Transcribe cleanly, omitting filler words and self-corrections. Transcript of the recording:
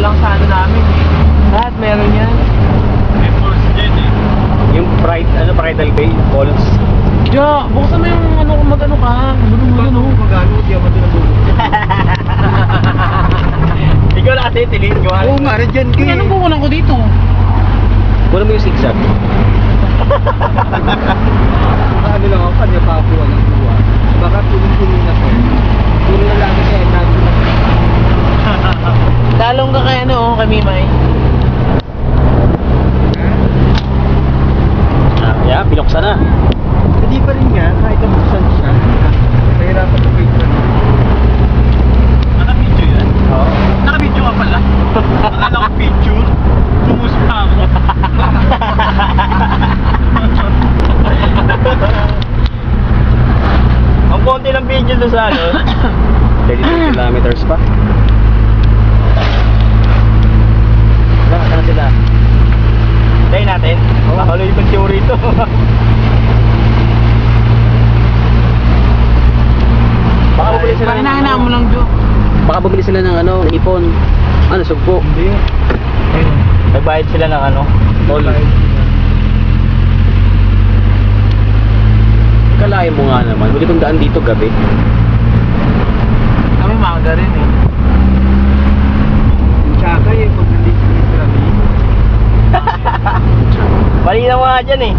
lang sa ano namin eh. Lahat meron yan. May falls dyan eh. Yung Bridal Bay Falls. Jo, buksan mo yung ano, mag-ano ka. Bulong-bulong. Magano, di ako doon nabulog. Ikaw na kasi, tilin ko. Oo nga, dyan ka Kaya anong kukunan ko dito? Kunin mo yung zigzag. Ano lang ako, kanya pa ako ng buwa. Baka tulong-tulong na to. Tulong na lang kasi ang dami na. Dalong ka kay ano, kay Mimay. Yeah, pinuksan na. Hindi pa rin nga, kahit nabuksan siya. Mahirapan ko kayo. Naka-video yan? Oo. Naka-video ka pala? Akala ko picture. Bumus pa ako. Ang konti ng video doon sa ano. 32 kilometers pa. Saan sila? Tayo natin. Pakalo yung pagsiyo rito. Baka bumili sila ng Pakinahina mo lang, Jo. Baka bumili sila ng ano, ipon. Ano, sugpo. Hindi. Nagbayad sila ng ano, toll. Kalahin mo nga naman. Huli kong daan dito gabi. Kami maaga rin eh. Tsaka yung pag-release ng Krabi. Mali na mga dyan eh.